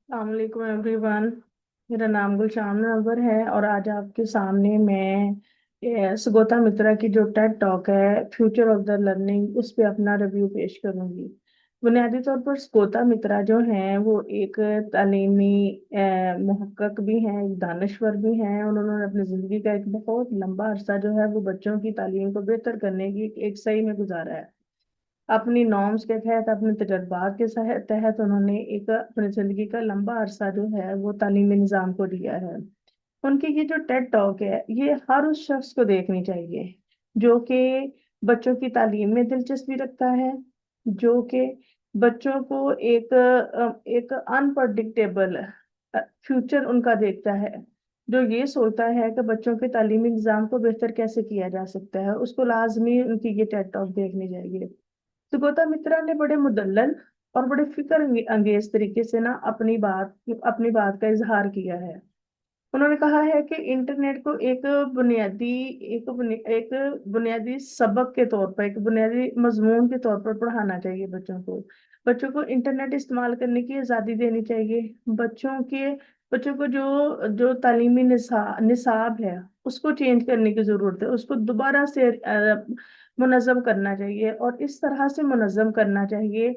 अस्सलाम वालेकुम एवरीवन। मेरा नाम गुलशान नवर है और आज आपके सामने मैं सुगोता मित्रा की जो टेड टॉक है फ्यूचर ऑफ द लर्निंग उस पे अपना रिव्यू पेश करूंगी। बुनियादी तौर पर सुगोता मित्रा जो हैं वो एक तालीमी मुहक्कक भी हैं, एक दानश्वर भी हैं। उन्होंने अपनी ज़िंदगी का एक बहुत लंबा अरसा जो है वो बच्चों की तालीम को बेहतर करने की एक सही में गुजारा है। अपनी नॉर्म्स के तहत, अपने तजर्बात के तहत उन्होंने एक अपनी जिंदगी का लंबा अरसा जो है वो तालीमी निज़ाम को दिया है। उनकी ये जो टेड टॉक है ये हर उस शख्स को देखनी चाहिए जो कि बच्चों की तालीम में दिलचस्पी रखता है, जो कि बच्चों को एक अनप्रडिक्टेबल फ्यूचर उनका देखता है, जो ये सोचता है कि बच्चों के तालीमी निज़ाम को बेहतर कैसे किया जा सकता है। उसको लाजमी उनकी ये टेड टॉक देखनी चाहिए। सुगोता मित्रा ने बड़े मुदल्लन और बड़े फिक्र अंगेज तरीके से ना अपनी बात का इजहार किया है। उन्होंने कहा है कि इंटरनेट को एक बुनियादी सबक के तौर पर, एक बुनियादी मजमून के तौर पर पढ़ाना चाहिए बच्चों को। बच्चों को इंटरनेट इस्तेमाल करने की आज़ादी देनी चाहिए। बच्चों को जो जो तालीमी निसाब है उसको चेंज करने की जरूरत है। उसको दोबारा से मुनज़्ज़म करना चाहिए और इस तरह से मुनज़्ज़म करना चाहिए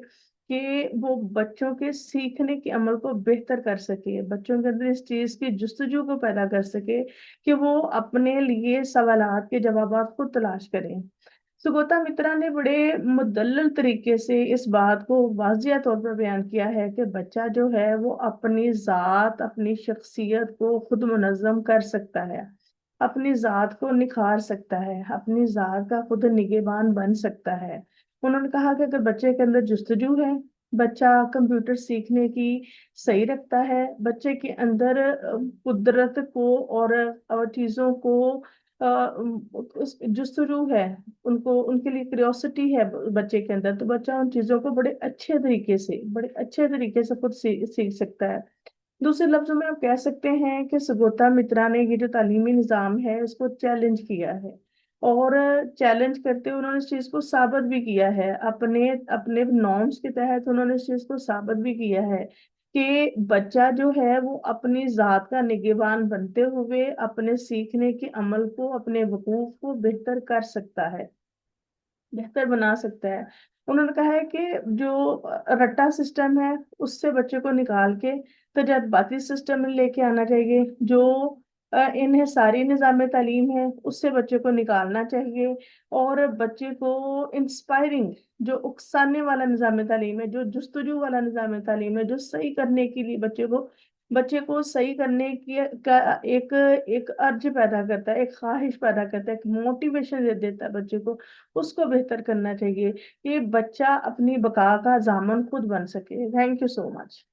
कि वो बच्चों के सीखने के अमल को बेहतर कर सके, बच्चों के अंदर इस चीज की जुस्तजू को पैदा कर सके कि वो अपने लिए सवालात के जवाब खुद तलाश करें। सुगोता मित्रा ने बड़े मुदल्लल तरीके से इस बात को वाजिया तौर पर बयान किया है कि बच्चा जो है वो अपनी जात, अपनी शख्सियत को खुद मुनज़्ज़म कर सकता है, अपनी जात को निखार सकता है, अपनी जात का खुद निगहबान बन सकता है। उन्होंने कहा कि अगर बच्चे के अंदर जुस्तजू है, बच्चा कंप्यूटर सीखने की सही रखता है, बच्चे के अंदर कुदरत को और चीजों को जुस्तजू है, उनको उनके लिए क्यूरियोसिटी है बच्चे के अंदर, तो बच्चा उन चीजों को बड़े अच्छे तरीके से खुद सीख सकता है। दूसरे लफ्जों में आप कह सकते हैं कि सुगोता मित्रा ने ये जो तालीमी निज़ाम है उसको चैलेंज किया है और चैलेंज करते हुए उन्होंने इस चीज़ को साबित भी किया है। अपने अपने नॉर्म्स के तहत उन्होंने इस चीज़ को साबित भी किया है कि बच्चा जो है वो अपनी जात का निगहबान बनते हुए अपने सीखने के अमल को, अपने वकूफ को बेहतर कर सकता है, बेहतर बना सकता है। उन्होंने कहा है कि जो रट्टा सिस्टम है उससे बच्चे को निकाल के तजर्बाती सिस्टम में लेके आना चाहिए। जो इन्हिसारी निज़ाम तालीम है उससे बच्चे को निकालना चाहिए और बच्चे को इंस्पायरिंग, जो उकसाने वाला निज़ाम तालीम है, जो जुस्तजू वाला निज़ाम तालीम है, जो सही करने के लिए बच्चे को सही करने की का एक एक अर्ज पैदा करता है, एक ख्वाहिश पैदा करता है, एक मोटिवेशन दे देता है बच्चे को, उसको बेहतर करना चाहिए कि बच्चा अपनी बका का जामन खुद बन सके। Thank you so much.